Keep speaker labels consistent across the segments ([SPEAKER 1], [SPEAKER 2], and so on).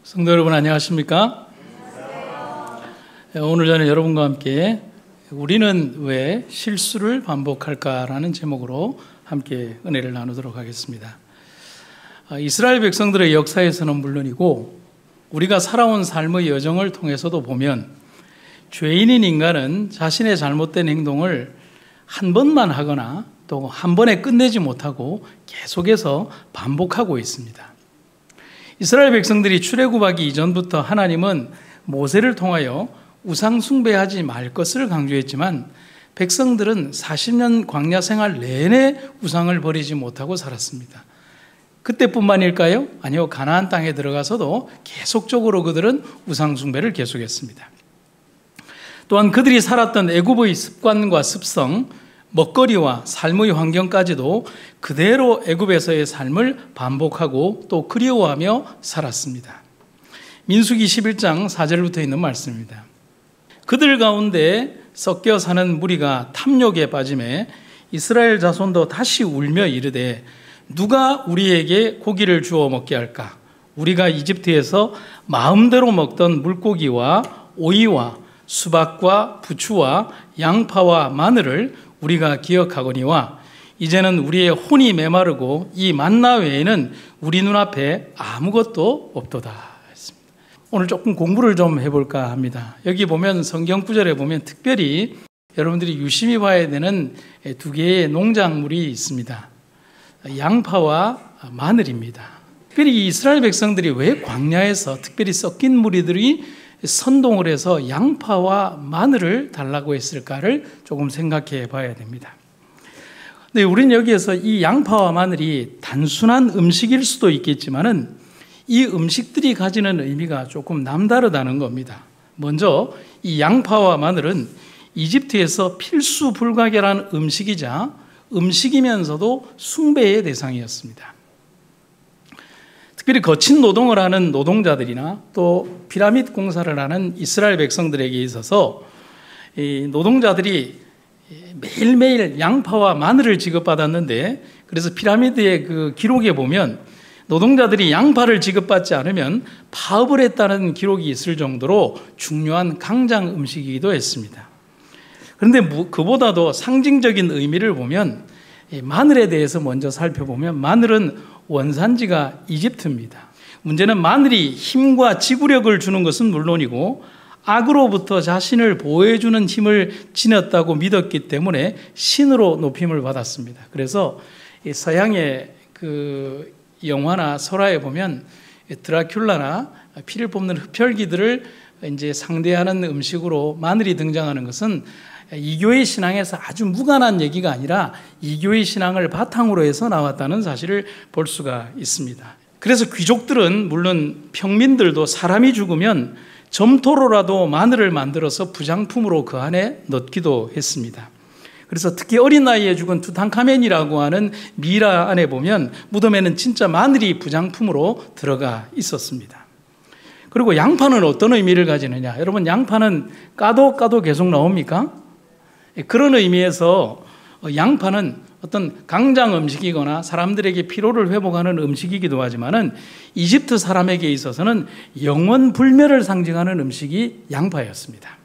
[SPEAKER 1] 성도 여러분 안녕하십니까? 오늘 저는 여러분과 함께 우리는 왜 실수를 반복할까라는 제목으로 함께 은혜를 나누도록 하겠습니다. 이스라엘 백성들의 역사에서는 물론이고 우리가 살아온 삶의 여정을 통해서도 보면 죄인인 인간은 자신의 잘못된 행동을 한 번만 하거나 또 한 번에 끝내지 못하고 계속해서 반복하고 있습니다. 이스라엘 백성들이 출애굽하기 이전부터 하나님은 모세를 통하여 우상 숭배하지 말 것을 강조했지만 백성들은 40년 광야 생활 내내 우상을 버리지 못하고 살았습니다. 그때뿐만일까요? 아니요, 가나안 땅에 들어가서도 계속적으로 그들은 우상 숭배를 계속했습니다. 또한 그들이 살았던 애굽의 습관과 습성, 먹거리와 삶의 환경까지도 그대로 애굽에서의 삶을 반복하고 또 그리워하며 살았습니다. 민수기 11장 4절부터 있는 말씀입니다. 그들 가운데 섞여 사는 무리가 탐욕에 빠지매 이스라엘 자손도 다시 울며 이르되 누가 우리에게 고기를 주어 먹게 할까? 우리가 이집트에서 마음대로 먹던 물고기와 오이와 수박과 부추와 양파와 마늘을 우리가 기억하거니와 이제는 우리의 혼이 메마르고 이 만나 외에는 우리 눈앞에 아무것도 없도다 했습니다. 오늘 조금 공부를 좀 해볼까 합니다. 여기 보면 성경 구절에 보면 특별히 여러분들이 유심히 봐야 되는 두 개의 농작물이 있습니다. 양파와 마늘입니다. 특별히 이스라엘 백성들이 왜 광야에서 특별히 섞인 무리들이 선동을 해서 양파와 마늘을 달라고 했을까를 조금 생각해 봐야 됩니다. 근데 우리는 여기에서 이 양파와 마늘이 단순한 음식일 수도 있겠지만은 이 음식들이 가지는 의미가 조금 남다르다는 겁니다. 먼저 이 양파와 마늘은 이집트에서 필수 불가결한 음식이자 음식이면서도 숭배의 대상이었습니다. 특별히 거친 노동을 하는 노동자들이나 또 피라미드 공사를 하는 이스라엘 백성들에게 있어서 이 노동자들이 매일매일 양파와 마늘을 지급받았는데 그래서 피라미드의 그 기록에 보면 노동자들이 양파를 지급받지 않으면 파업을 했다는 기록이 있을 정도로 중요한 강장 음식이기도 했습니다. 그런데 그보다도 상징적인 의미를 보면 마늘에 대해서 먼저 살펴보면 마늘은 원산지가 이집트입니다. 문제는 마늘이 힘과 지구력을 주는 것은 물론이고 악으로부터 자신을 보호해주는 힘을 지녔다고 믿었기 때문에 신으로 높임을 받았습니다. 그래서 서양의 그 영화나 설화에 보면 드라큘라나 피를 뽑는 흡혈귀들을 이제 상대하는 음식으로 마늘이 등장하는 것은 이교의 신앙에서 아주 무관한 얘기가 아니라 이교의 신앙을 바탕으로 해서 나왔다는 사실을 볼 수가 있습니다. 그래서 귀족들은 물론 평민들도 사람이 죽으면 점토로라도 마늘을 만들어서 부장품으로 그 안에 넣기도 했습니다. 그래서 특히 어린 나이에 죽은 투탕카멘이라고 하는 미라 안에 보면 무덤에는 진짜 마늘이 부장품으로 들어가 있었습니다. 그리고 양파는 어떤 의미를 가지느냐? 여러분 양파는 까도 계속 나옵니까? 그런 의미에서 양파는 어떤 강장 음식이거나 사람들에게 피로를 회복하는 음식이기도 하지만은 이집트 사람에게 있어서는 영원 불멸을 상징하는 음식이 양파였습니다.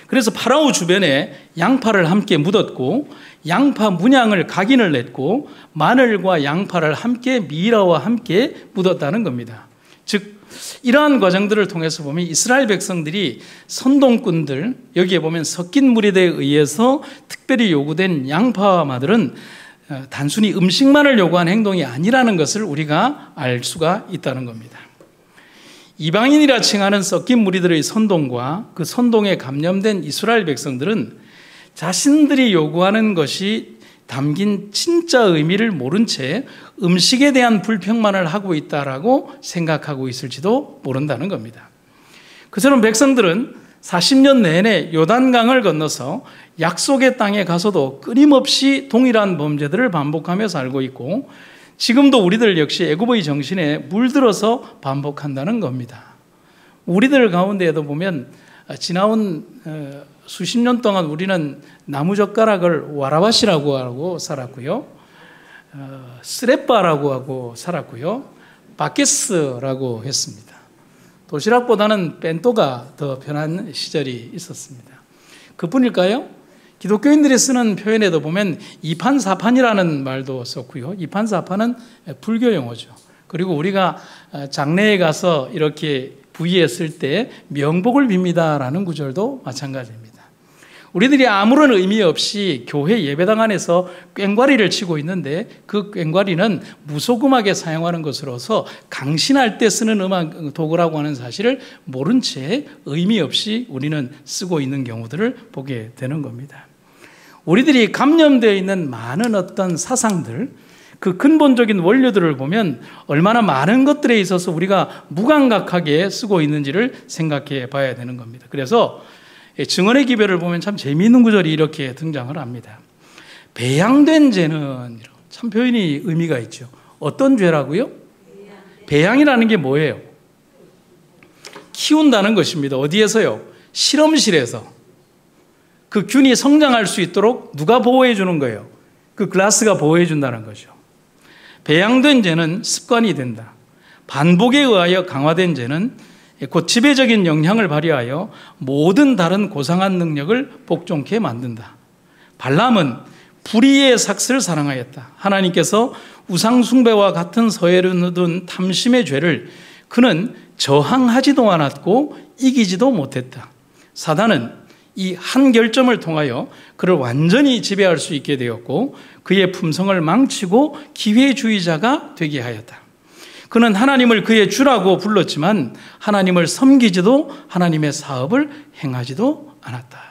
[SPEAKER 1] 그래서 파라오 주변에 양파를 함께 묻었고 양파 문양을 각인을 냈고 마늘과 양파를 함께 미라와 함께 묻었다는 겁니다. 즉 이러한 과정들을 통해서 보면 이스라엘 백성들이 선동꾼들, 여기에 보면 섞인 무리들에 의해서 특별히 요구된 양파와 마늘은 단순히 음식만을 요구한 행동이 아니라는 것을 우리가 알 수가 있다는 겁니다. 이방인이라 칭하는 섞인 무리들의 선동과 그 선동에 감염된 이스라엘 백성들은 자신들이 요구하는 것이 담긴 진짜 의미를 모른 채 음식에 대한 불평만을 하고 있다라고 생각하고 있을지도 모른다는 겁니다. 그처럼 백성들은 40년 내내 요단강을 건너서 약속의 땅에 가서도 끊임없이 동일한 범죄들을 반복하며 살고 있고 지금도 우리들 역시 애굽의 정신에 물들어서 반복한다는 겁니다. 우리들 가운데에도 보면 지나온 수십 년 동안 우리는 나무젓가락을 와라바시라고 하고 살았고요. 스레빠라고 하고 살았고요. 바케스라고 했습니다. 도시락보다는 벤또가 더 편한 시절이 있었습니다. 그뿐일까요? 기독교인들이 쓰는 표현에도 보면 이판사판이라는 말도 썼고요. 이판사판은 불교 용어죠. 그리고 우리가 장례에 가서 이렇게 부의했을 때 명복을 빕니다라는 구절도 마찬가지입니다. 우리들이 아무런 의미 없이 교회 예배당 안에서 꽹과리를 치고 있는데 그 꽹과리는 무소금하게 사용하는 것으로서 강신할 때 쓰는 음악 도구라고 하는 사실을 모른 채 의미 없이 우리는 쓰고 있는 경우들을 보게 되는 겁니다. 우리들이 감염되어 있는 많은 어떤 사상들, 그 근본적인 원료들을 보면 얼마나 많은 것들에 있어서 우리가 무감각하게 쓰고 있는지를 생각해 봐야 되는 겁니다. 그래서 증언의 기별을 보면 참 재미있는 구절이 이렇게 등장을 합니다. 배양된 죄는, 참 표현이 의미가 있죠. 어떤 죄라고요? 배양이라는 게 뭐예요? 키운다는 것입니다. 어디에서요? 실험실에서. 그 균이 성장할 수 있도록 누가 보호해 주는 거예요? 그 글라스가 보호해 준다는 거죠. 배양된 죄는 습관이 된다. 반복에 의하여 강화된 죄는 곧 지배적인 영향을 발휘하여 모든 다른 고상한 능력을 복종케 만든다. 발람은 불의의 삭스를 사랑하였다. 하나님께서 우상숭배와 같은 서해를 둔 탐심의 죄를 그는 저항하지도 않았고 이기지도 못했다. 사단은 이 한 결점을 통하여 그를 완전히 지배할 수 있게 되었고 그의 품성을 망치고 기회주의자가 되게 하였다. 그는 하나님을 그의 주라고 불렀지만 하나님을 섬기지도 하나님의 사업을 행하지도 않았다.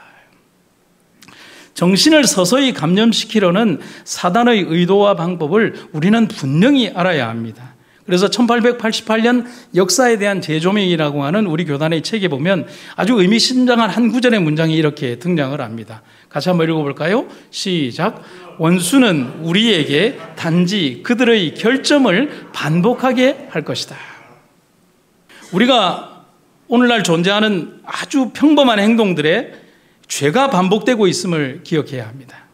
[SPEAKER 1] 정신을 서서히 감염시키려는 사단의 의도와 방법을 우리는 분명히 알아야 합니다. 그래서 1888년 역사에 대한 재조명이라고 하는 우리 교단의 책에 보면 아주 의미심장한 한 구절의 문장이 이렇게 등장을 합니다. 같이 한번 읽어볼까요? 시작. 원수는 우리에게 단지 그들의 결점을 반복하게 할 것이다. 우리가 오늘날 존재하는 아주 평범한 행동들에 죄가 반복되고 있음을 기억해야 합니다.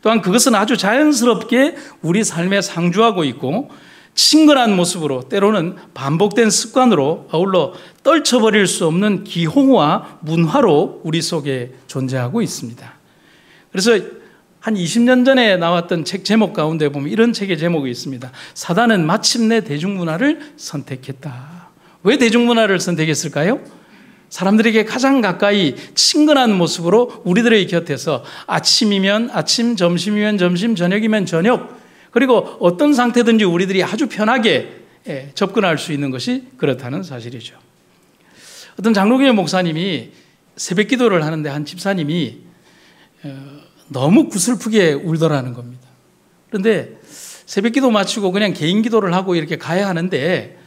[SPEAKER 1] 또한 그것은 아주 자연스럽게 우리 삶에 상주하고 있고 친근한 모습으로 때로는 반복된 습관으로 아울러 떨쳐버릴 수 없는 기홍과 문화로 우리 속에 존재하고 있습니다. 그래서 한 20년 전에 나왔던 책 제목 가운데 보면 이런 책의 제목이 있습니다. 사단은 마침내 대중문화를 선택했다. 왜 대중문화를 선택했을까요? 사람들에게 가장 가까이 친근한 모습으로 우리들의 곁에서 아침이면 아침, 점심이면 점심, 저녁이면 저녁, 그리고 어떤 상태든지 우리들이 아주 편하게 접근할 수 있는 것이 그렇다는 사실이죠. 어떤 장로교회 목사님이 새벽 기도를 하는데 한 집사님이 너무 구슬프게 울더라는 겁니다. 그런데 새벽 기도 마치고 그냥 개인 기도를 하고 이렇게 가야 하는데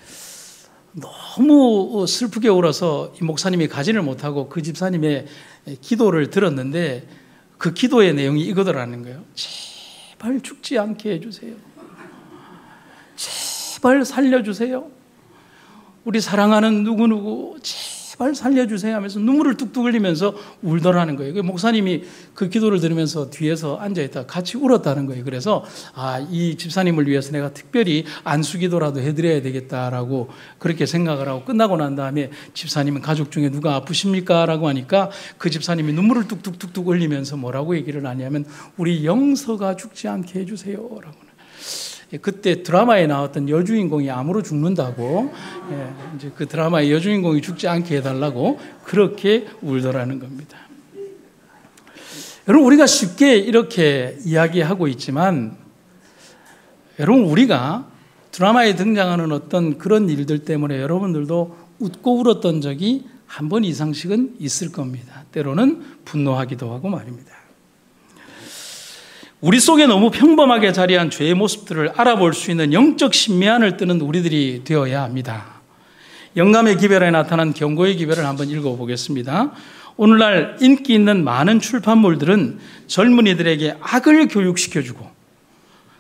[SPEAKER 1] 너무 슬프게 울어서 이 목사님이 가지를 못하고 그 집사님의 기도를 들었는데 그 기도의 내용이 이거더라는 거예요. 제발 죽지 않게 해주세요. 제발 살려주세요. 우리 사랑하는 누구누구 제발 살려주세요 하면서 눈물을 뚝뚝 흘리면서 울더라는 거예요. 목사님이 그 기도를 들으면서 뒤에서 앉아있다가 같이 울었다는 거예요. 그래서 이 집사님을 위해서 내가 특별히 안수기도라도 해드려야 되겠다라고 그렇게 생각을 하고 끝나고 난 다음에 집사님은 가족 중에 누가 아프십니까? 라고 하니까 그 집사님이 눈물을 뚝뚝뚝뚝 흘리면서 뭐라고 얘기를 하냐면 우리 영서가 죽지 않게 해주세요 라고. 그때 드라마에 나왔던 여주인공이 암으로 죽는다고 이제 그 드라마의 여주인공이 죽지 않게 해달라고 그렇게 울더라는 겁니다. 여러분 우리가 쉽게 이렇게 이야기하고 있지만 여러분 우리가 드라마에 등장하는 어떤 그런 일들 때문에 여러분들도 웃고 울었던 적이 한 번 이상씩은 있을 겁니다. 때로는 분노하기도 하고 말입니다. 우리 속에 너무 평범하게 자리한 죄의 모습들을 알아볼 수 있는 영적 신미안을 뜨는 우리들이 되어야 합니다. 영감의 기별에 나타난 경고의 기별을 한번 읽어보겠습니다. 오늘날 인기 있는 많은 출판물들은 젊은이들에게 악을 교육시켜주고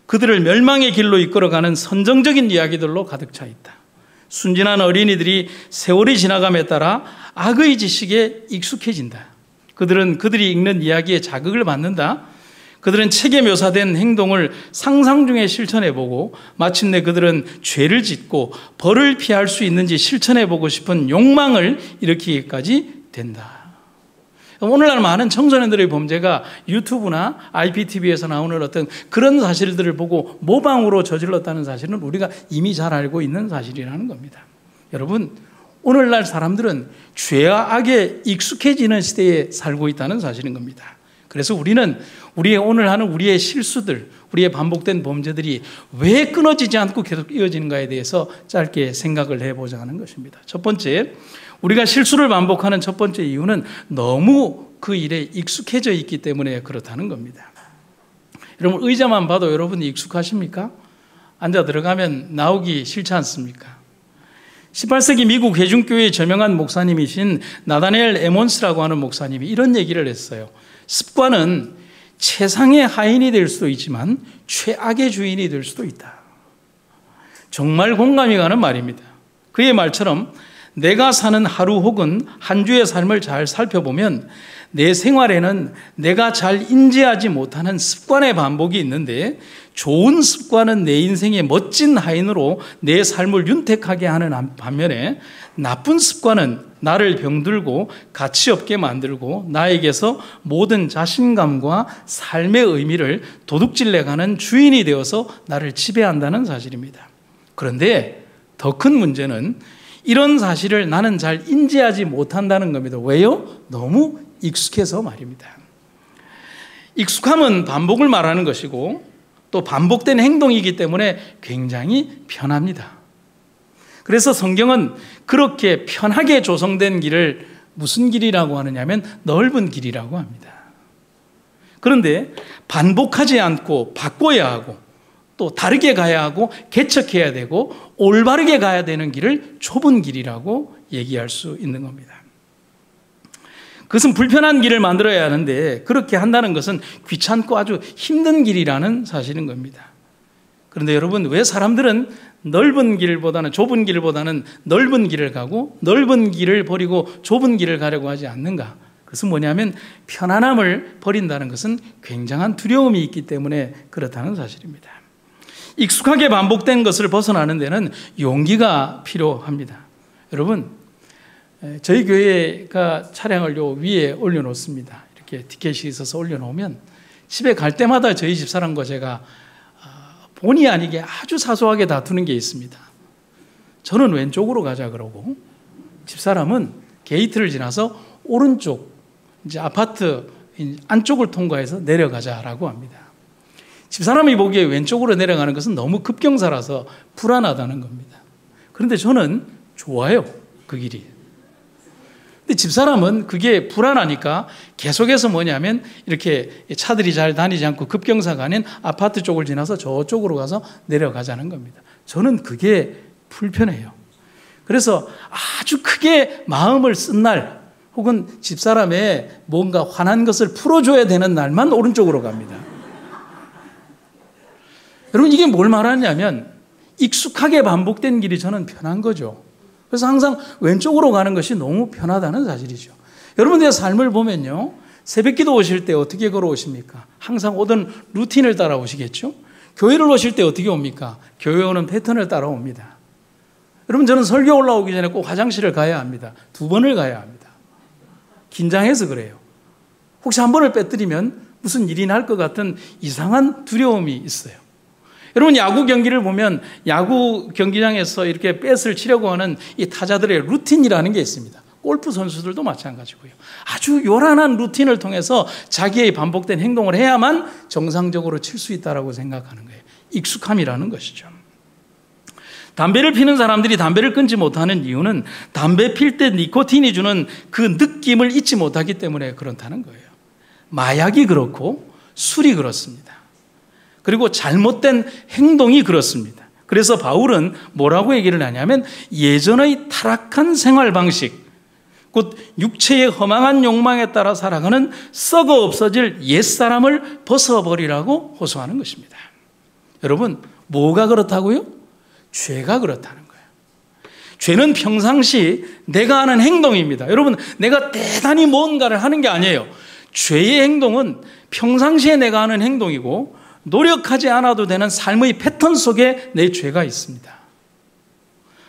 [SPEAKER 1] 그들을 멸망의 길로 이끌어가는 선정적인 이야기들로 가득 차 있다. 순진한 어린이들이 세월이 지나감에 따라 악의 지식에 익숙해진다. 그들은 그들이 읽는 이야기에 자극을 받는다. 그들은 책에 묘사된 행동을 상상 중에 실천해보고 마침내 그들은 죄를 짓고 벌을 피할 수 있는지 실천해보고 싶은 욕망을 일으키기까지 된다. 오늘날 많은 청소년들의 범죄가 유튜브나 IPTV에서 나오는 어떤 그런 사실들을 보고 모방으로 저질렀다는 사실은 우리가 이미 잘 알고 있는 사실이라는 겁니다. 여러분, 오늘날 사람들은 죄와 악에 익숙해지는 시대에 살고 있다는 사실인 겁니다. 그래서 우리는 우리의 오늘 하는 우리의 실수들, 우리의 반복된 범죄들이 왜 끊어지지 않고 계속 이어지는가에 대해서 짧게 생각을 해보자 하는 것입니다. 첫 번째, 우리가 실수를 반복하는 첫 번째 이유는 너무 그 일에 익숙해져 있기 때문에 그렇다는 겁니다. 여러분, 의자만 봐도 여러분이 익숙하십니까? 앉아 들어가면 나오기 싫지 않습니까? 18세기 미국 회중교회의 저명한 목사님이신 나다니엘 에몬스라고 하는 목사님이 이런 얘기를 했어요. 습관은 최상의 하인이 될 수도 있지만 최악의 주인이 될 수도 있다. 정말 공감이 가는 말입니다. 그의 말처럼 내가 사는 하루 혹은 한 주의 삶을 잘 살펴보면 내 생활에는 내가 잘 인지하지 못하는 습관의 반복이 있는데 좋은 습관은 내 인생의 멋진 하인으로 내 삶을 윤택하게 하는 반면에 나쁜 습관은 나를 병들고 가치 없게 만들고 나에게서 모든 자신감과 삶의 의미를 도둑질내가는 주인이 되어서 나를 지배한다는 사실입니다. 그런데 더 큰 문제는 이런 사실을 나는 잘 인지하지 못한다는 겁니다. 왜요? 너무 익숙해서 말입니다. 익숙함은 반복을 말하는 것이고 또 반복된 행동이기 때문에 굉장히 편합니다. 그래서 성경은 그렇게 편하게 조성된 길을 무슨 길이라고 하느냐면 넓은 길이라고 합니다. 그런데 반복하지 않고 바꿔야 하고 또 다르게 가야 하고 개척해야 되고 올바르게 가야 되는 길을 좁은 길이라고 얘기할 수 있는 겁니다. 그것은 불편한 길을 만들어야 하는데 그렇게 한다는 것은 귀찮고 아주 힘든 길이라는 사실인 겁니다. 그런데 여러분, 왜 사람들은 넓은 길보다는 좁은 길보다는 넓은 길을 가고 넓은 길을 버리고 좁은 길을 가려고 하지 않는가? 그것은 뭐냐면 편안함을 버린다는 것은 굉장한 두려움이 있기 때문에 그렇다는 사실입니다. 익숙하게 반복된 것을 벗어나는 데는 용기가 필요합니다. 여러분, 저희 교회가 차량을 요 위에 올려놓습니다. 이렇게 티켓이 있어서 올려놓으면 집에 갈 때마다 저희 집사람과 제가 본의 아니게 아주 사소하게 다투는 게 있습니다. 저는 왼쪽으로 가자 그러고 집사람은 게이트를 지나서 오른쪽 이제 아파트 안쪽을 통과해서 내려가자라고 합니다. 집사람이 보기에 왼쪽으로 내려가는 것은 너무 급경사라서 불안하다는 겁니다. 그런데 저는 좋아요, 그 길이. 근데 집사람은 그게 불안하니까 계속해서 뭐냐면 이렇게 차들이 잘 다니지 않고 급경사가 아닌 아파트 쪽을 지나서 저쪽으로 가서 내려가자는 겁니다. 저는 그게 불편해요. 그래서 아주 크게 마음을 쓴 날 혹은 집사람의 뭔가 화난 것을 풀어줘야 되는 날만 오른쪽으로 갑니다. 여러분, 이게 뭘 말하냐면 익숙하게 반복된 길이 저는 편한 거죠. 그래서 항상 왼쪽으로 가는 것이 너무 편하다는 사실이죠. 여러분들의 삶을 보면요, 새벽기도 오실 때 어떻게 걸어오십니까? 항상 오던 루틴을 따라오시겠죠? 교회를 오실 때 어떻게 옵니까? 교회 오는 패턴을 따라옵니다. 여러분, 저는 설교 올라오기 전에 꼭 화장실을 가야 합니다. 2번을 가야 합니다. 긴장해서 그래요. 혹시 한 번을 빼뜨리면 무슨 일이 날 것 같은 이상한 두려움이 있어요. 여러분, 야구 경기를 보면 야구 경기장에서 이렇게 뱃을 치려고 하는 이 타자들의 루틴이라는 게 있습니다. 골프 선수들도 마찬가지고요. 아주 요란한 루틴을 통해서 자기의 반복된 행동을 해야만 정상적으로 칠 수 있다고 생각하는 거예요. 익숙함이라는 것이죠. 담배를 피는 사람들이 담배를 끊지 못하는 이유는 담배 필 때 니코틴이 주는 그 느낌을 잊지 못하기 때문에 그렇다는 거예요. 마약이 그렇고 술이 그렇습니다. 그리고 잘못된 행동이 그렇습니다. 그래서 바울은 뭐라고 얘기를 하냐면 예전의 타락한 생활 방식, 곧 육체의 허망한 욕망에 따라 살아가는 썩어 없어질 옛사람을 벗어버리라고 호소하는 것입니다. 여러분, 뭐가 그렇다고요? 죄가 그렇다는 거예요. 죄는 평상시 내가 하는 행동입니다. 여러분, 내가 대단히 뭔가를 하는 게 아니에요. 죄의 행동은 평상시에 내가 하는 행동이고 노력하지 않아도 되는 삶의 패턴 속에 내 죄가 있습니다.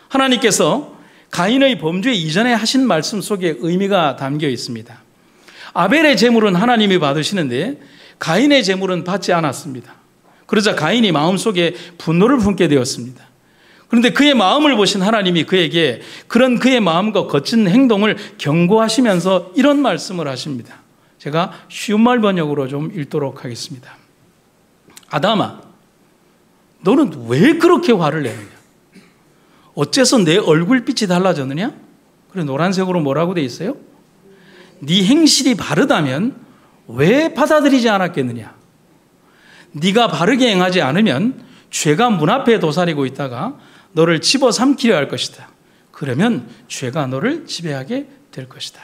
[SPEAKER 1] 하나님께서 가인의 범죄 이전에 하신 말씀 속에 의미가 담겨 있습니다. 아벨의 제물은 하나님이 받으시는데 가인의 제물은 받지 않았습니다. 그러자 가인이 마음속에 분노를 품게 되었습니다. 그런데 그의 마음을 보신 하나님이 그에게 그런 그의 마음과 거친 행동을 경고하시면서 이런 말씀을 하십니다. 제가 쉬운 말 번역으로 좀 읽도록 하겠습니다. 아담아, 너는 왜 그렇게 화를 내느냐? 어째서 내 얼굴빛이 달라졌느냐? 그래, 노란색으로 뭐라고 돼 있어요? 네 행실이 바르다면 왜 받아들이지 않았겠느냐? 네가 바르게 행하지 않으면 죄가 문 앞에 도사리고 있다가 너를 집어삼키려 할 것이다. 그러면 죄가 너를 지배하게 될 것이다.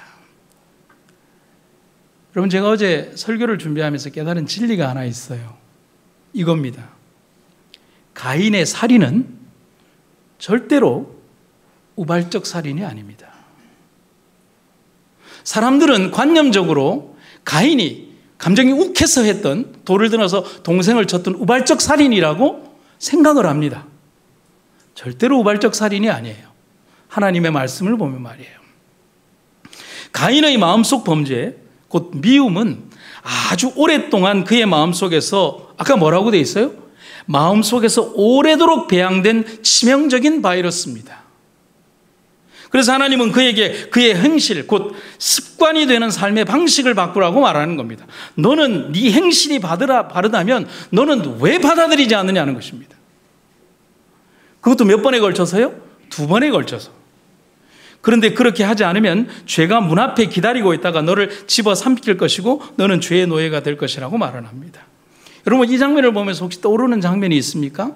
[SPEAKER 1] 여러분, 제가 어제 설교를 준비하면서 깨달은 진리가 하나 있어요. 이겁니다. 가인의 살인은 절대로 우발적 살인이 아닙니다. 사람들은 관념적으로 가인이 감정이 욱해서 했던, 돌을 들어서 동생을 쳤던 우발적 살인이라고 생각을 합니다. 절대로 우발적 살인이 아니에요. 하나님의 말씀을 보면 말이에요. 가인의 마음속 범죄, 곧 미움은 아주 오랫동안 그의 마음속에서, 아까 뭐라고 돼 있어요? 마음속에서 오래도록 배양된 치명적인 바이러스입니다. 그래서 하나님은 그에게 그의 행실, 곧 습관이 되는 삶의 방식을 바꾸라고 말하는 겁니다. 너는 네 행실이 바르다면 너는 왜 받아들이지 않느냐는 것입니다. 그것도 몇 번에 걸쳐서요? 2번에 걸쳐서. 그런데 그렇게 하지 않으면 죄가 문 앞에 기다리고 있다가 너를 집어삼킬 것이고 너는 죄의 노예가 될 것이라고 말을 합니다. 여러분, 이 장면을 보면서 혹시 떠오르는 장면이 있습니까?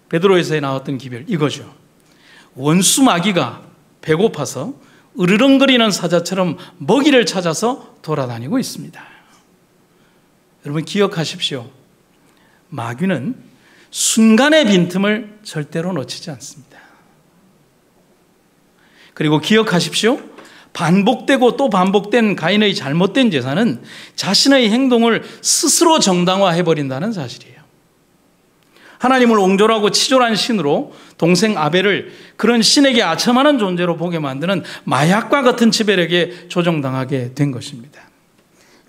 [SPEAKER 1] 베드로에서 나왔던 기별, 이거죠. 원수 마귀가 배고파서 으르렁거리는 사자처럼 먹이를 찾아서 돌아다니고 있습니다. 여러분, 기억하십시오. 마귀는 순간의 빈틈을 절대로 놓치지 않습니다. 그리고 기억하십시오. 반복되고 또 반복된 가인의 잘못된 제사는 자신의 행동을 스스로 정당화해버린다는 사실이에요. 하나님을 옹졸하고 치졸한 신으로 동생 아벨을 그런 신에게 아첨하는 존재로 보게 만드는 마약과 같은 지배력에 조종당하게 된 것입니다.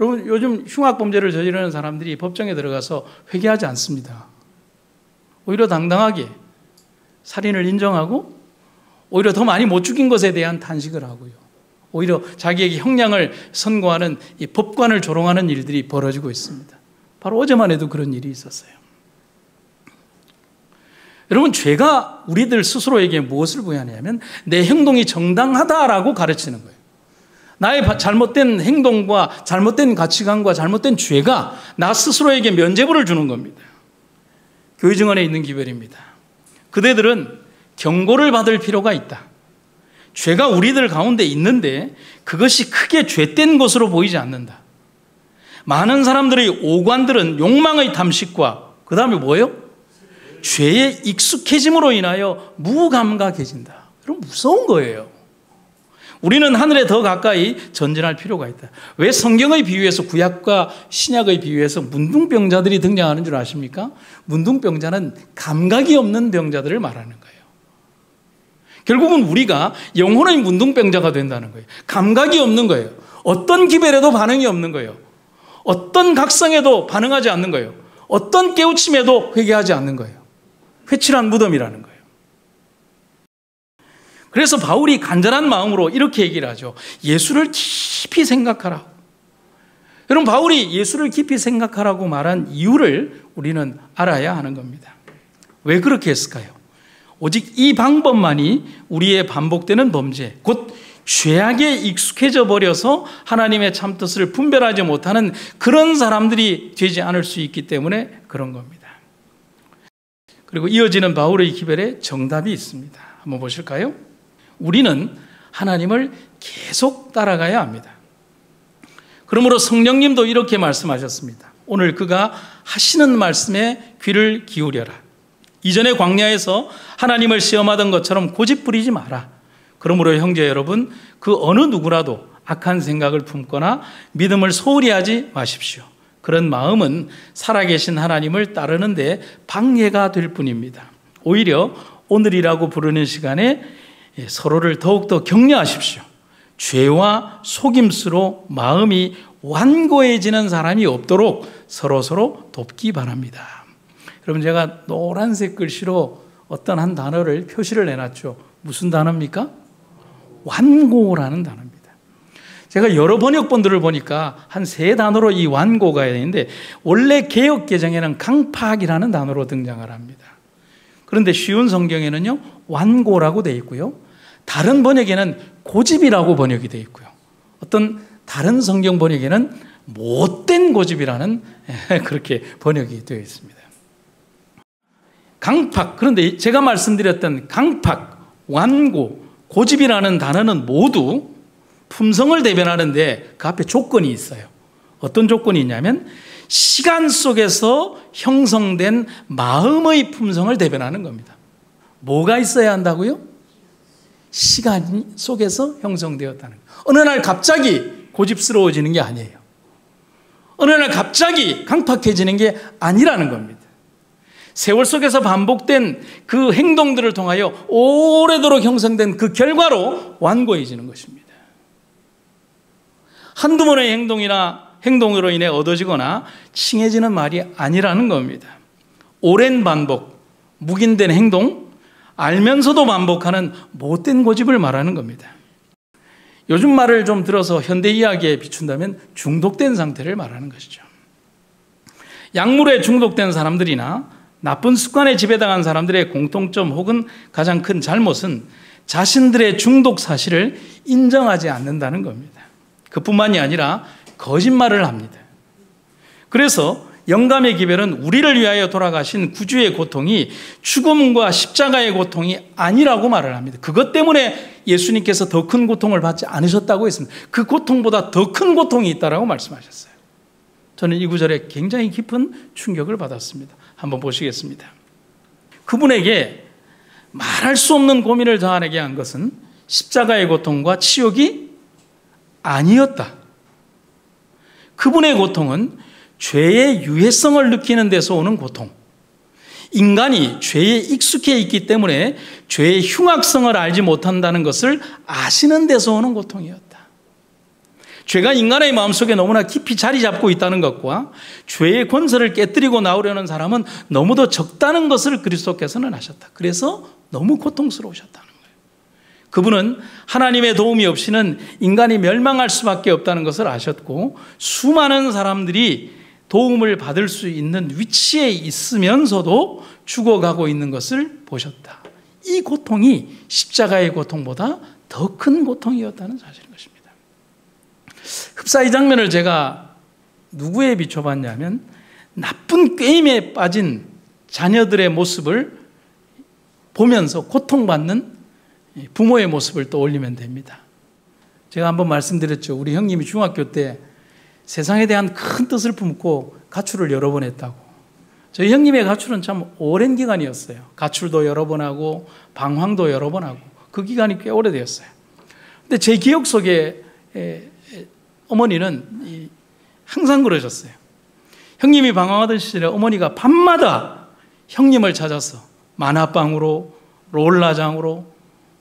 [SPEAKER 1] 여러분, 요즘 흉악범죄를 저지르는 사람들이 법정에 들어가서 회개하지 않습니다. 오히려 당당하게 살인을 인정하고 오히려 더 많이 못 죽인 것에 대한 탄식을 하고요. 오히려 자기에게 형량을 선고하는 이 법관을 조롱하는 일들이 벌어지고 있습니다. 바로 어제만 해도 그런 일이 있었어요. 여러분, 죄가 우리들 스스로에게 무엇을 부여하냐면 내 행동이 정당하다라고 가르치는 거예요. 나의 잘못된 행동과 잘못된 가치관과 잘못된 죄가 나 스스로에게 면죄부를 주는 겁니다. 교회 증언에 있는 기별입니다. 그대들은 경고를 받을 필요가 있다. 죄가 우리들 가운데 있는데 그것이 크게 죄된 것으로 보이지 않는다. 많은 사람들의 오관들은 욕망의 탐식과 그 다음에 뭐예요? 죄에 익숙해짐으로 인하여 무감각해진다. 여러분, 무서운 거예요. 우리는 하늘에 더 가까이 전진할 필요가 있다. 왜 성경의 비유에서 구약과 신약의 비유에서 문둥병자들이 등장하는 줄 아십니까? 문둥병자는 감각이 없는 병자들을 말하는 거예요. 결국은 우리가 영혼의 문둥병자가 된다는 거예요. 감각이 없는 거예요. 어떤 기별에도 반응이 없는 거예요. 어떤 각성에도 반응하지 않는 거예요. 어떤 깨우침에도 회개하지 않는 거예요. 회칠한 무덤이라는 거예요. 그래서 바울이 간절한 마음으로 이렇게 얘기를 하죠. 예수를 깊이 생각하라. 여러분, 바울이 예수를 깊이 생각하라고 말한 이유를 우리는 알아야 하는 겁니다. 왜 그렇게 했을까요? 오직 이 방법만이 우리의 반복되는 범죄, 곧 죄악에 익숙해져 버려서 하나님의 참뜻을 분별하지 못하는 그런 사람들이 되지 않을 수 있기 때문에 그런 겁니다. 그리고 이어지는 바울의 기별에 정답이 있습니다. 한번 보실까요? 우리는 하나님을 계속 따라가야 합니다. 그러므로 성령님도 이렇게 말씀하셨습니다. 오늘 그가 하시는 말씀에 귀를 기울여라. 이전에 광야에서 하나님을 시험하던 것처럼 고집 부리지 마라. 그러므로 형제 여러분, 그 어느 누구라도 악한 생각을 품거나 믿음을 소홀히 하지 마십시오. 그런 마음은 살아계신 하나님을 따르는데 방해가 될 뿐입니다. 오히려 오늘이라고 부르는 시간에 서로를 더욱더 격려하십시오. 죄와 속임수로 마음이 완고해지는 사람이 없도록 서로 돕기 바랍니다. 여러분, 제가 노란색 글씨로 어떤 한 단어를 표시를 해놨죠. 무슨 단어입니까? 완고라는 단어입니다. 제가 여러 번역본들을 보니까 한 3단어로 이 완고가 있는데 원래 개역 개정에는 강팍이라는 단어로 등장을 합니다. 그런데 쉬운 성경에는요 완고라고 되어 있고요. 다른 번역에는 고집이라고 번역이 되어 있고요. 어떤 다른 성경 번역에는 못된 고집이라는 그렇게 번역이 되어 있습니다. 강팍, 그런데 제가 말씀드렸던 강팍, 완고, 고집이라는 단어는 모두 품성을 대변하는데 그 앞에 조건이 있어요. 어떤 조건이 있냐면 시간 속에서 형성된 마음의 품성을 대변하는 겁니다. 뭐가 있어야 한다고요? 시간 속에서 형성되었다는 거예요. 어느 날 갑자기 고집스러워지는 게 아니에요. 어느 날 갑자기 강팍해지는 게 아니라는 겁니다. 세월 속에서 반복된 그 행동들을 통하여 오래도록 형성된 그 결과로 완고해지는 것입니다. 한두 번의 행동으로 인해 얻어지거나 칭해지는 말이 아니라는 겁니다. 오랜 반복, 묵인된 행동, 알면서도 반복하는 못된 고집을 말하는 겁니다. 요즘 말을 좀 들어서 현대 이야기에 비춘다면 중독된 상태를 말하는 것이죠. 약물에 중독된 사람들이나 나쁜 습관에 지배당한 사람들의 공통점 혹은 가장 큰 잘못은 자신들의 중독 사실을 인정하지 않는다는 겁니다. 그뿐만이 아니라 거짓말을 합니다. 그래서 영감의 기별은 우리를 위하여 돌아가신 구주의 고통이 죽음과 십자가의 고통이 아니라고 말을 합니다. 그것 때문에 예수님께서 더 큰 고통을 받지 않으셨다고 했습니다. 그 고통보다 더 큰 고통이 있다고 말씀하셨어요. 저는 이 구절에 굉장히 깊은 충격을 받았습니다. 한번 보시겠습니다. 그분에게 말할 수 없는 고민을 자아내게 한 것은 십자가의 고통과 치욕이 아니었다. 그분의 고통은 죄의 유해성을 느끼는 데서 오는 고통. 인간이 죄에 익숙해 있기 때문에 죄의 흉악성을 알지 못한다는 것을 아시는 데서 오는 고통이었다. 죄가 인간의 마음속에 너무나 깊이 자리 잡고 있다는 것과 죄의 권세를 깨뜨리고 나오려는 사람은 너무도 적다는 것을 그리스도께서는 아셨다. 그래서 너무 고통스러우셨다는 거예요. 그분은 하나님의 도움이 없이는 인간이 멸망할 수밖에 없다는 것을 아셨고 수많은 사람들이 도움을 받을 수 있는 위치에 있으면서도 죽어가고 있는 것을 보셨다. 이 고통이 십자가의 고통보다 더 큰 고통이었다는 사실인 것입니다. 흡사 이 장면을 제가 누구에 비춰봤냐면 나쁜 게임에 빠진 자녀들의 모습을 보면서 고통받는 부모의 모습을 떠올리면 됩니다. 제가 한번 말씀드렸죠. 우리 형님이 중학교 때 세상에 대한 큰 뜻을 품고 가출을 여러 번 했다고. 저희 형님의 가출은 참 오랜 기간이었어요. 가출도 여러 번 하고 방황도 여러 번 하고 그 기간이 꽤 오래되었어요. 근데 제 기억 속에 어머니는 항상 그러셨어요. 형님이 방황하던 시절에 어머니가 밤마다 형님을 찾아서 만화방으로 롤라장으로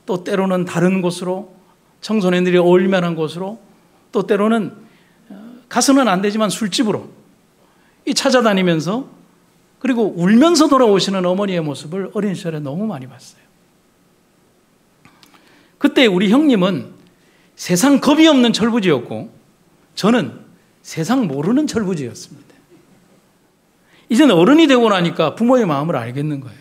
[SPEAKER 1] 또 때로는 다른 곳으로 청소년들이 어울릴 만한 곳으로 또 때로는 가서는 안 되지만 술집으로 찾아다니면서 그리고 울면서 돌아오시는 어머니의 모습을 어린 시절에 너무 많이 봤어요. 그때 우리 형님은 세상 겁이 없는 철부지였고 저는 세상 모르는 철부지였습니다. 이제는 어른이 되고 나니까 부모의 마음을 알겠는 거예요.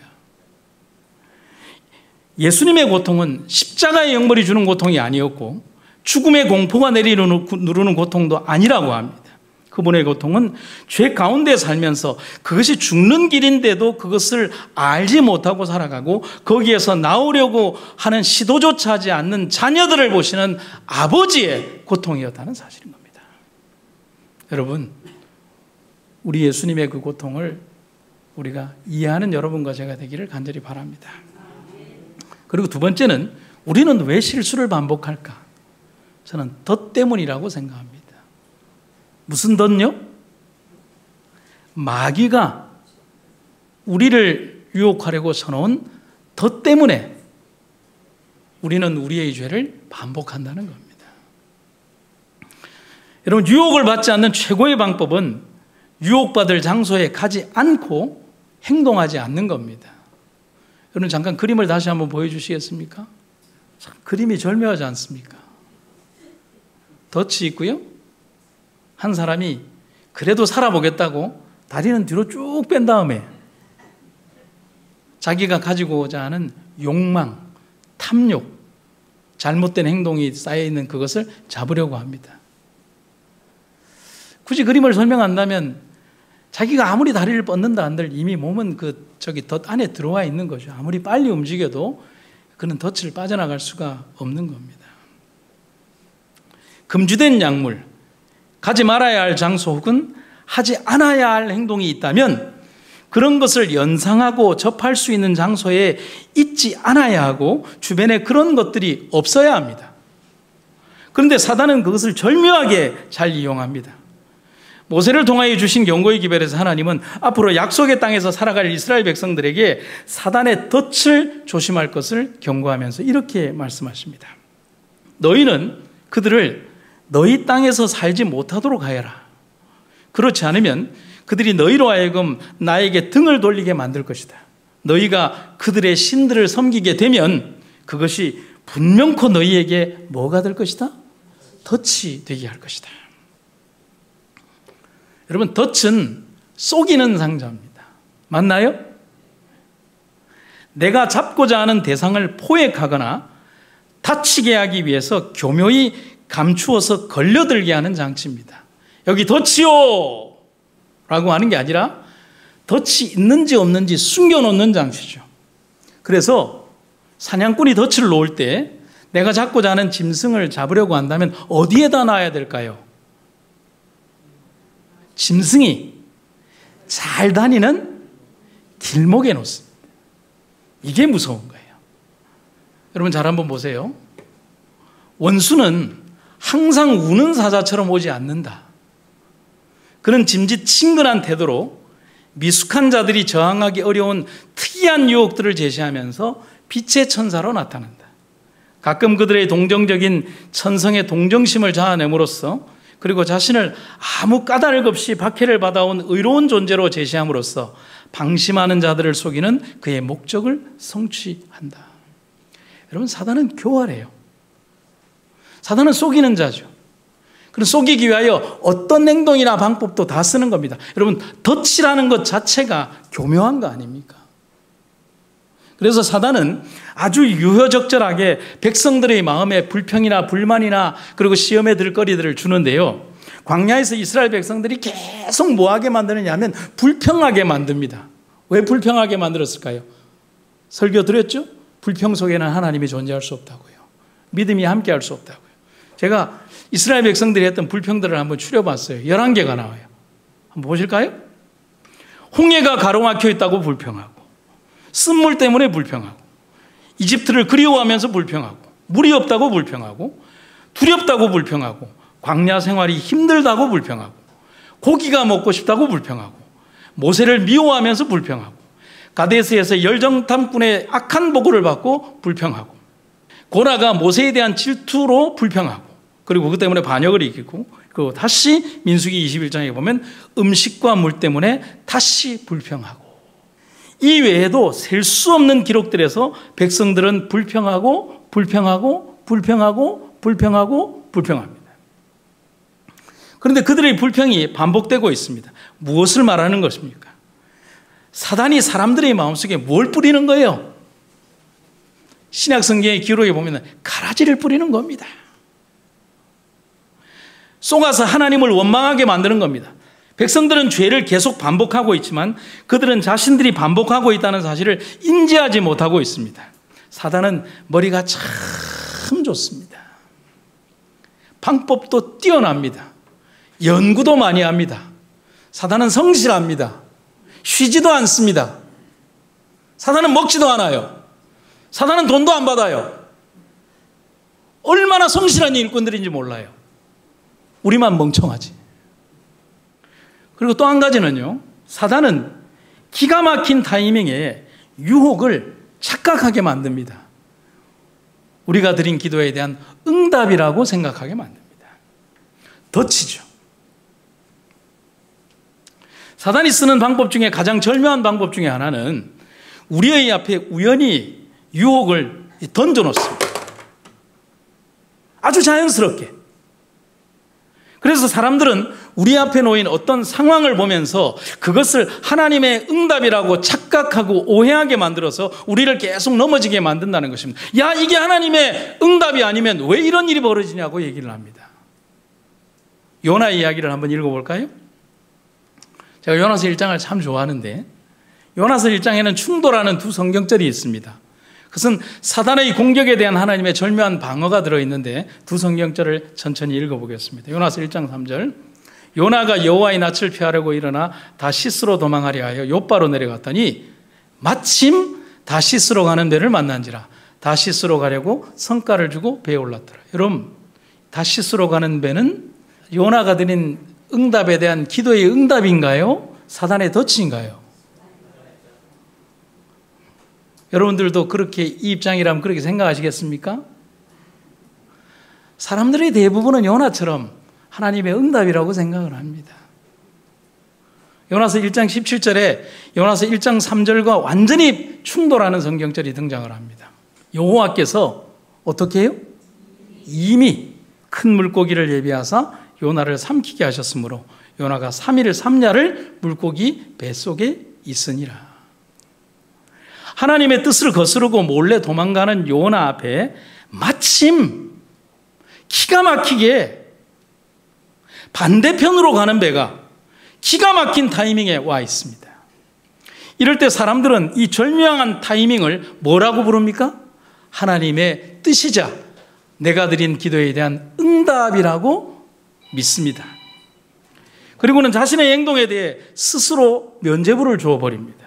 [SPEAKER 1] 예수님의 고통은 십자가의 영벌이 주는 고통이 아니었고 죽음의 공포가 누르는 고통도 아니라고 합니다. 그분의 고통은 죄 가운데 살면서 그것이 죽는 길인데도 그것을 알지 못하고 살아가고 거기에서 나오려고 하는 시도조차 하지 않는 자녀들을 보시는 아버지의 고통이었다는 사실인 겁니다. 여러분, 우리 예수님의 그 고통을 우리가 이해하는 여러분과 제가 되기를 간절히 바랍니다. 그리고 두 번째는 우리는 왜 실수를 반복할까? 저는 덫 때문이라고 생각합니다. 무슨 덫요? 마귀가 우리를 유혹하려고 서놓은 덫 때문에 우리는 우리의 죄를 반복한다는 겁니다. 여러분, 유혹을 받지 않는 최고의 방법은 유혹받을 장소에 가지 않고 행동하지 않는 겁니다. 여러분, 잠깐 그림을 다시 한번 보여주시겠습니까? 참, 그림이 절묘하지 않습니까? 덫이 있고요. 한 사람이 그래도 살아보겠다고 다리는 뒤로 쭉 뺀 다음에 자기가 가지고자 하는 욕망, 탐욕, 잘못된 행동이 쌓여있는 그것을 잡으려고 합니다. 굳이 그림을 설명한다면 자기가 아무리 다리를 뻗는다 한들 이미 몸은 저기 덫 안에 들어와 있는 거죠. 아무리 빨리 움직여도 그는 덫을 빠져나갈 수가 없는 겁니다. 금지된 약물, 가지 말아야 할 장소 혹은 하지 않아야 할 행동이 있다면 그런 것을 연상하고 접할 수 있는 장소에 있지 않아야 하고 주변에 그런 것들이 없어야 합니다. 그런데 사단은 그것을 절묘하게 잘 이용합니다. 모세를 통하여 주신 경고의 기별에서 하나님은 앞으로 약속의 땅에서 살아갈 이스라엘 백성들에게 사단의 덫을 조심할 것을 경고하면서 이렇게 말씀하십니다. 너희는 그들을 너희 땅에서 살지 못하도록 하여라. 그렇지 않으면 그들이 너희로 하여금 나에게 등을 돌리게 만들 것이다. 너희가 그들의 신들을 섬기게 되면 그것이 분명코 너희에게 뭐가 될 것이다? 덫이 되게 할 것이다. 여러분, 덫은 속이는 상자입니다. 맞나요? 내가 잡고자 하는 대상을 포획하거나 다치게 하기 위해서 교묘히 감추어서 걸려들게 하는 장치입니다. 여기 덫이요! 라고 하는 게 아니라 덫이 있는지 없는지 숨겨놓는 장치죠. 그래서 사냥꾼이 덫을 놓을 때 내가 잡고자 하는 짐승을 잡으려고 한다면 어디에다 놔야 될까요? 짐승이 잘 다니는 길목에 놓습니다. 이게 무서운 거예요. 여러분, 잘 한번 보세요. 원수는 항상 우는 사자처럼 오지 않는다. 그는 짐짓 친근한 태도로 미숙한 자들이 저항하기 어려운 특이한 유혹들을 제시하면서 빛의 천사로 나타난다. 가끔 그들의 동정적인 천성의 동정심을 자아냄으로써 그리고 자신을 아무 까닭 없이 박해를 받아온 의로운 존재로 제시함으로써 방심하는 자들을 속이는 그의 목적을 성취한다. 여러분, 사단은 교활해요. 사단은 속이는 자죠. 그럼 속이기 위하여 어떤 행동이나 방법도 다 쓰는 겁니다. 여러분, 덫이라는 것 자체가 교묘한 거 아닙니까? 그래서 사단은 아주 유효적절하게 백성들의 마음에 불평이나 불만이나 그리고 시험에 들 거리들을 주는데요. 광야에서 이스라엘 백성들이 계속 뭐하게 만드느냐 하면 불평하게 만듭니다. 왜 불평하게 만들었을까요? 설교 드렸죠? 불평 속에는 하나님이 존재할 수 없다고요. 믿음이 함께 할 수 없다고요. 제가 이스라엘 백성들이 했던 불평들을 한번 추려봤어요. 11개가 나와요. 한번 보실까요? 홍해가 가로막혀 있다고 불평하고, 쓴물 때문에 불평하고, 이집트를 그리워하면서 불평하고, 물이 없다고 불평하고, 두렵다고 불평하고, 광야 생활이 힘들다고 불평하고, 고기가 먹고 싶다고 불평하고, 모세를 미워하면서 불평하고, 가데스에서 열정탐꾼의 악한 보고를 받고 불평하고, 고라가 모세에 대한 질투로 불평하고, 그리고 그것 때문에 반역을 일으키고, 그리고 다시 민수기 21장에 보면 음식과 물 때문에 다시 불평하고, 이 외에도 셀 수 없는 기록들에서 백성들은 불평하고 불평하고 불평하고 불평하고 불평합니다. 그런데 그들의 불평이 반복되고 있습니다. 무엇을 말하는 것입니까? 사단이 사람들의 마음속에 뭘 뿌리는 거예요? 신약 성경의 기록에 보면 가라지를 뿌리는 겁니다. 속아서 하나님을 원망하게 만드는 겁니다. 백성들은 죄를 계속 반복하고 있지만 그들은 자신들이 반복하고 있다는 사실을 인지하지 못하고 있습니다. 사단은 머리가 참 좋습니다. 방법도 뛰어납니다. 연구도 많이 합니다. 사단은 성실합니다. 쉬지도 않습니다. 사단은 먹지도 않아요. 사단은 돈도 안 받아요. 얼마나 성실한 일꾼들인지 몰라요. 우리만 멍청하지. 그리고 또 한 가지는요, 사단은 기가 막힌 타이밍에 유혹을 착각하게 만듭니다. 우리가 드린 기도에 대한 응답이라고 생각하게 만듭니다. 덫이죠. 사단이 쓰는 방법 중에 가장 절묘한 방법 중에 하나는 우리의 앞에 우연히 유혹을 던져놓습니다. 아주 자연스럽게. 그래서 사람들은 우리 앞에 놓인 어떤 상황을 보면서 그것을 하나님의 응답이라고 착각하고 오해하게 만들어서 우리를 계속 넘어지게 만든다는 것입니다. 야, 이게 하나님의 응답이 아니면 왜 이런 일이 벌어지냐고 얘기를 합니다. 요나 이야기를 한번 읽어볼까요? 제가 요나서 1장을 참 좋아하는데 요나서 1장에는 충돌하는 두 성경절이 있습니다. 그것은 사단의 공격에 대한 하나님의 절묘한 방어가 들어있는데 두 성경절을 천천히 읽어보겠습니다. 요나서 1장 3절. 요나가 여호와의 낯을 피하려고 일어나 다시스로 도망하려 하여 욥바로 내려갔더니 마침 다시스로 가는 배를 만난지라. 다시스로 가려고 성과를 주고 배에 올랐더라. 여러분, 다시스로 가는 배는 요나가 드린 응답에 대한 기도의 응답인가요? 사단의 덫인가요? 여러분들도 그렇게 이 입장이라면 그렇게 생각하시겠습니까? 사람들의 대부분은 요나처럼 하나님의 응답이라고 생각을 합니다. 요나서 1장 17절에 요나서 1장 3절과 완전히 충돌하는 성경절이 등장을 합니다. 여호와께서 어떻게 해요? 이미 큰 물고기를 예비하사 요나를 삼키게 하셨으므로 요나가 3일 3야를 물고기 뱃속에 있으니라. 하나님의 뜻을 거스르고 몰래 도망가는 요나 앞에 마침 기가 막히게 반대편으로 가는 배가 기가 막힌 타이밍에 와 있습니다. 이럴 때 사람들은 이 절묘한 타이밍을 뭐라고 부릅니까? 하나님의 뜻이자 내가 드린 기도에 대한 응답이라고 믿습니다. 그리고는 자신의 행동에 대해 스스로 면죄부를 주어버립니다.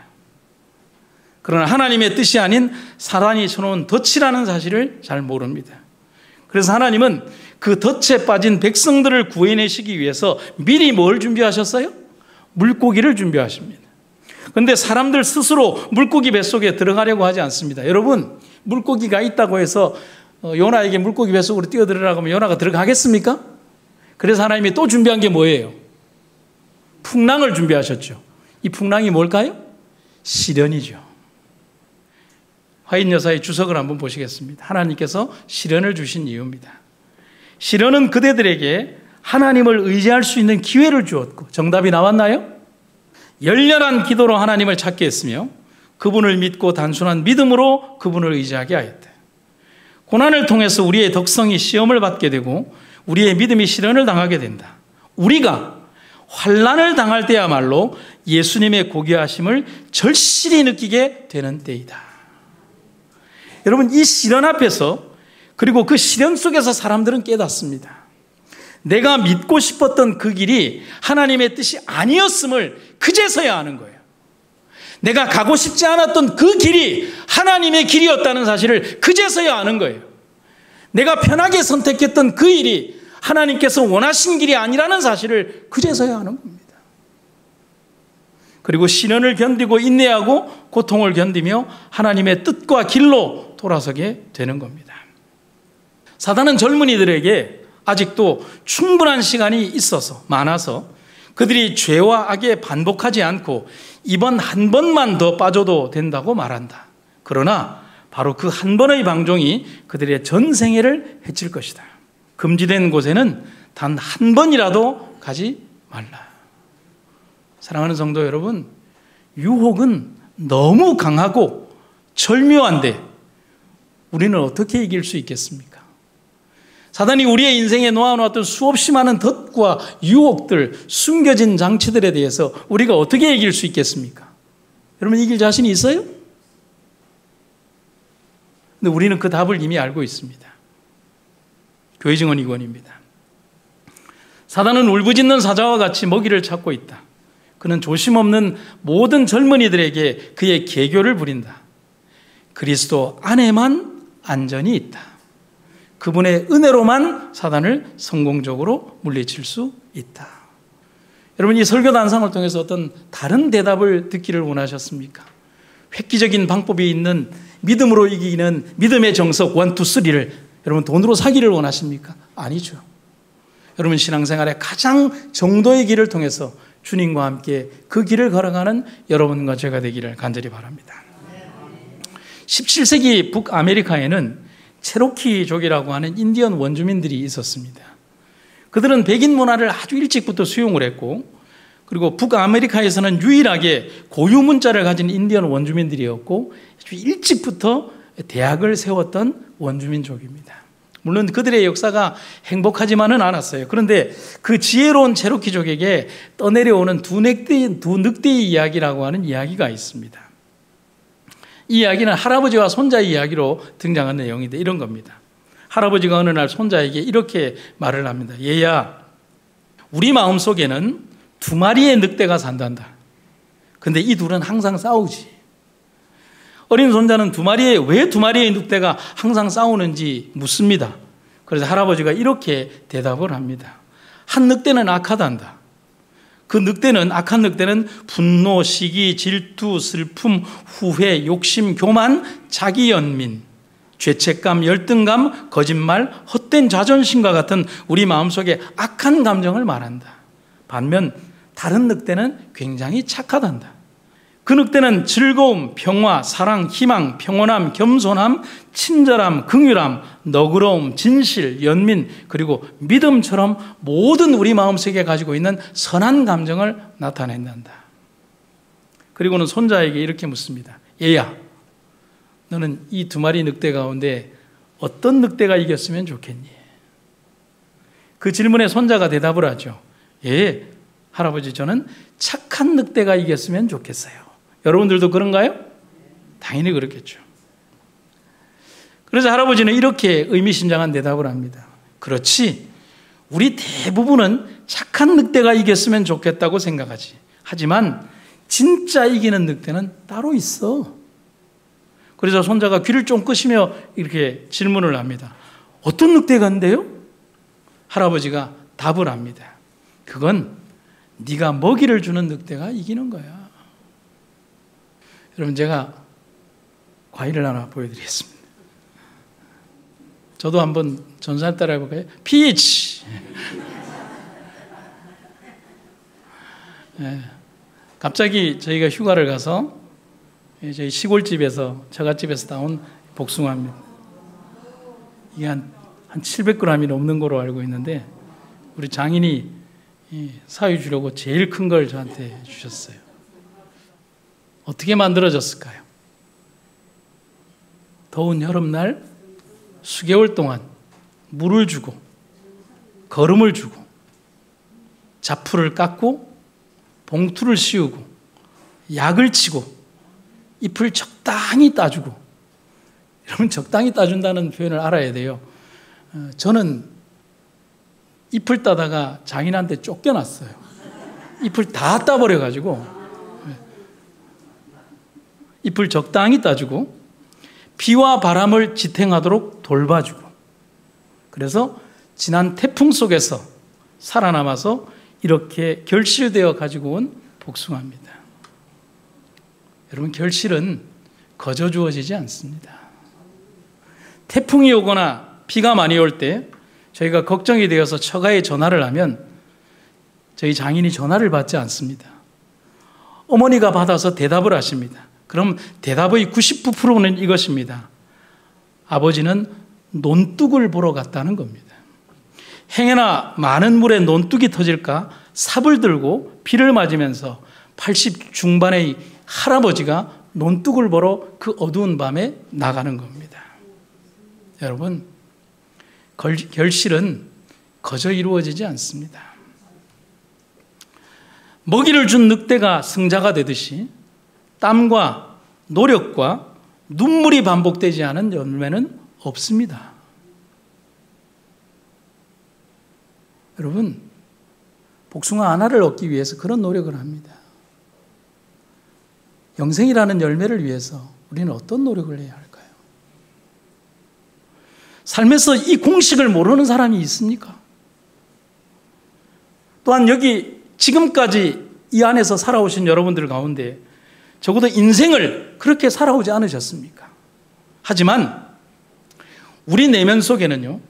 [SPEAKER 1] 그러나 하나님의 뜻이 아닌 사단이 쳐놓은 덫이라는 사실을 잘 모릅니다. 그래서 하나님은 그 덫에 빠진 백성들을 구해내시기 위해서 미리 뭘 준비하셨어요? 물고기를 준비하십니다. 그런데 사람들 스스로 물고기 뱃속에 들어가려고 하지 않습니다. 여러분, 물고기가 있다고 해서 요나에게 물고기 뱃속으로 뛰어들으라고 하면 요나가 들어가겠습니까? 그래서 하나님이 또 준비한 게 뭐예요? 풍랑을 준비하셨죠. 이 풍랑이 뭘까요? 시련이죠. 화인 여사의 주석을 한번 보시겠습니다. 하나님께서 시련을 주신 이유입니다. 시련은 그대들에게 하나님을 의지할 수 있는 기회를 주었고, 정답이 나왔나요? 열렬한 기도로 하나님을 찾게 했으며 그분을 믿고 단순한 믿음으로 그분을 의지하게 하였다. 고난을 통해서 우리의 덕성이 시험을 받게 되고 우리의 믿음이 시련을 당하게 된다. 우리가 환난을 당할 때야말로 예수님의 고귀하심을 절실히 느끼게 되는 때이다. 여러분, 이 시련 앞에서 그리고 그 시련 속에서 사람들은 깨닫습니다. 내가 믿고 싶었던 그 길이 하나님의 뜻이 아니었음을 그제서야 아는 거예요. 내가 가고 싶지 않았던 그 길이 하나님의 길이었다는 사실을 그제서야 아는 거예요. 내가 편하게 선택했던 그 일이 하나님께서 원하신 길이 아니라는 사실을 그제서야 아는 겁니다. 그리고 시련을 견디고 인내하고 고통을 견디며 하나님의 뜻과 길로 돌아서게 되는 겁니다. 사단은 젊은이들에게 아직도 충분한 시간이 있어서 많아서 그들이 죄와 악에 반복하지 않고 이번 한 번만 더 빠져도 된다고 말한다. 그러나 바로 그 한 번의 방종이 그들의 전생애를 해칠 것이다. 금지된 곳에는 단 한 번이라도 가지 말라. 사랑하는 성도 여러분, 유혹은 너무 강하고 절묘한데 우리는 어떻게 이길 수 있겠습니까? 사단이 우리의 인생에 놓아놓았던 수없이 많은 덫과 유혹들, 숨겨진 장치들에 대해서 우리가 어떻게 이길 수 있겠습니까? 여러분, 이길 자신이 있어요? 근데 우리는 그 답을 이미 알고 있습니다. 교회 증언 2권입니다. 사단은 울부짖는 사자와 같이 먹이를 찾고 있다. 그는 조심 없는 모든 젊은이들에게 그의 계교를 부린다. 그리스도 안에만 안전이 있다. 그분의 은혜로만 사단을 성공적으로 물리칠 수 있다. 여러분, 이 설교 단상을 통해서 어떤 다른 대답을 듣기를 원하셨습니까? 획기적인 방법이 있는 믿음으로 이기는 믿음의 정석 1, 2, 3를 여러분 돈으로 사기를 원하십니까? 아니죠. 여러분 신앙생활의 가장 정도의 길을 통해서 주님과 함께 그 길을 걸어가는 여러분과 제가 되기를 간절히 바랍니다. 17세기 북아메리카에는 체로키족이라고 하는 인디언 원주민들이 있었습니다. 그들은 백인 문화를 아주 일찍부터 수용을 했고, 그리고 북아메리카에서는 유일하게 고유 문자를 가진 인디언 원주민들이었고 아주 일찍부터 대학을 세웠던 원주민족입니다. 물론 그들의 역사가 행복하지만은 않았어요. 그런데 그 지혜로운 체로키족에게 떠내려오는 두 늑대의 이야기라고 하는 이야기가 있습니다. 이 이야기는 할아버지와 손자의 이야기로 등장하는 내용인데 이런 겁니다. 할아버지가 어느 날 손자에게 이렇게 말을 합니다. 얘야, 우리 마음속에는 두 마리의 늑대가 산단다. 근데 이 둘은 항상 싸우지. 어린 손자는 왜 두 마리의 늑대가 항상 싸우는지 묻습니다. 그래서 할아버지가 이렇게 대답을 합니다. 한 늑대는 악하단다. 그 악한 늑대는 분노, 시기, 질투, 슬픔, 후회, 욕심, 교만, 자기 연민, 죄책감, 열등감, 거짓말, 헛된 자존심과 같은 우리 마음속에 악한 감정을 말한다. 반면 다른 늑대는 굉장히 착하단다. 그 늑대는 즐거움, 평화, 사랑, 희망, 평온함, 겸손함, 친절함, 긍휼함, 너그러움, 진실, 연민, 그리고 믿음처럼 모든 우리 마음속에 가지고 있는 선한 감정을 나타낸단다. 그리고는 손자에게 이렇게 묻습니다. 얘야, 너는 이 두 마리 늑대 가운데 어떤 늑대가 이겼으면 좋겠니? 그 질문에 손자가 대답을 하죠. 예, 할아버지, 저는 착한 늑대가 이겼으면 좋겠어요. 여러분들도 그런가요? 당연히 그렇겠죠. 그래서 할아버지는 이렇게 의미심장한 대답을 합니다. 그렇지, 우리 대부분은 착한 늑대가 이겼으면 좋겠다고 생각하지. 하지만 진짜 이기는 늑대는 따로 있어. 그래서 손자가 귀를 쫑긋이며 이렇게 질문을 합니다. 어떤 늑대가 있는데요? 할아버지가 답을 합니다. 그건 네가 먹이를 주는 늑대가 이기는 거야. 여러분, 제가 과일을 하나 보여드리겠습니다. 저도 한번 전사를 따라 해볼까요? 피치! 네. 갑자기 저희가 휴가를 가서 저희 시골집에서, 처갓집에서 나온 복숭아입니다. 이게 한 700g이 넘는 거로 알고 있는데 우리 장인이 사위 주려고 제일 큰 걸 저한테 주셨어요. 어떻게 만들어졌을까요? 더운 여름날 수개월 동안 물을 주고 거름을 주고 자풀을 깎고 봉투를 씌우고 약을 치고 잎을 적당히 따주고, 여러분 적당히 따준다는 표현을 알아야 돼요. 저는 잎을 따다가 장인한테 쫓겨났어요. 잎을 다 따버려가지고 잎을 적당히 따주고 비와 바람을 지탱하도록 돌봐주고, 그래서 지난 태풍 속에서 살아남아서 이렇게 결실되어 가지고 온 복숭아입니다. 여러분, 결실은 거저 주어지지 않습니다. 태풍이 오거나 비가 많이 올 때 저희가 걱정이 되어서 처가에 전화를 하면 저희 장인이 전화를 받지 않습니다. 어머니가 받아서 대답을 하십니다. 그럼 대답의 99%는 이것입니다. 아버지는 논둑을 보러 갔다는 겁니다. 행여나 많은 물에 논둑이 터질까 삽을 들고 비를 맞으면서 80 중반의 할아버지가 논둑을 보러 그 어두운 밤에 나가는 겁니다. 여러분, 결실은 거저 이루어지지 않습니다. 먹이를 준 늑대가 승자가 되듯이 땀과 노력과 눈물이 반복되지 않은 열매는 없습니다. 여러분, 복숭아 하나를 얻기 위해서 그런 노력을 합니다. 영생이라는 열매를 위해서 우리는 어떤 노력을 해야 할까요? 삶에서 이 공식을 모르는 사람이 있습니까? 또한 여기 지금까지 이 안에서 살아오신 여러분들 가운데 적어도 인생을 그렇게 살아오지 않으셨습니까? 하지만 우리 내면 속에는요,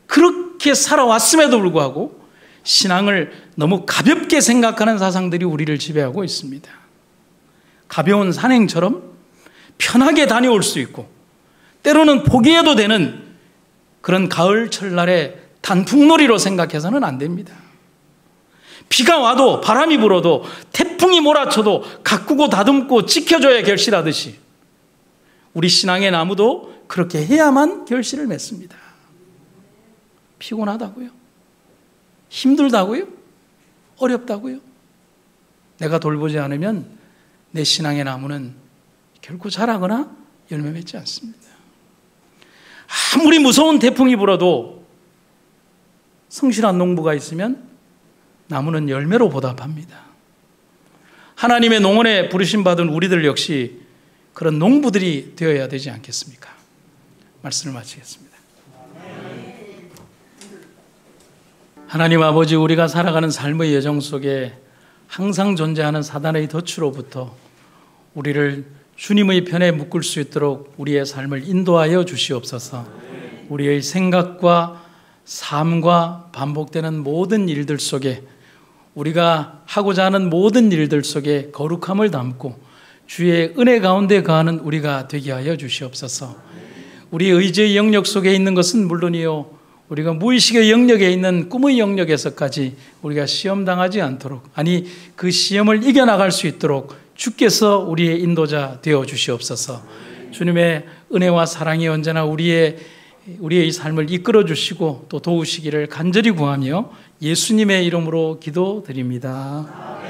[SPEAKER 1] 그렇게 살아왔음에도 불구하고 신앙을 너무 가볍게 생각하는 사상들이 우리를 지배하고 있습니다. 가벼운 산행처럼 편하게 다녀올 수 있고 때로는 포기해도 되는 그런 가을 철날의 단풍놀이로 생각해서는 안 됩니다. 비가 와도 바람이 불어도 태풍이 몰아쳐도 가꾸고 다듬고 지켜줘야 결실하듯이 우리 신앙의 나무도 그렇게 해야만 결실을 맺습니다. 피곤하다고요? 힘들다고요? 어렵다고요? 내가 돌보지 않으면 내 신앙의 나무는 결코 자라거나 열매 맺지 않습니다. 아무리 무서운 태풍이 불어도 성실한 농부가 있으면 나무는 열매로 보답합니다. 하나님의 농원에 부르심받은 우리들 역시 그런 농부들이 되어야 되지 않겠습니까? 말씀을 마치겠습니다. 하나님 아버지, 우리가 살아가는 삶의 여정 속에 항상 존재하는 사단의 덫으로부터 우리를 주님의 편에 묶을 수 있도록 우리의 삶을 인도하여 주시옵소서. 우리의 생각과 삶과 반복되는 모든 일들 속에, 우리가 하고자 하는 모든 일들 속에 거룩함을 담고 주의 은혜 가운데 거하는 우리가 되게 하여 주시옵소서. 우리의 의지의 영역 속에 있는 것은 물론이요, 우리가 무의식의 영역에 있는 꿈의 영역에서까지 우리가 시험당하지 않도록, 아니 그 시험을 이겨나갈 수 있도록 주께서 우리의 인도자 되어 주시옵소서. 주님의 은혜와 사랑이 언제나 우리의 이 삶을 이끌어 주시고 또 도우시기를 간절히 구하며 예수님의 이름으로 기도드립니다.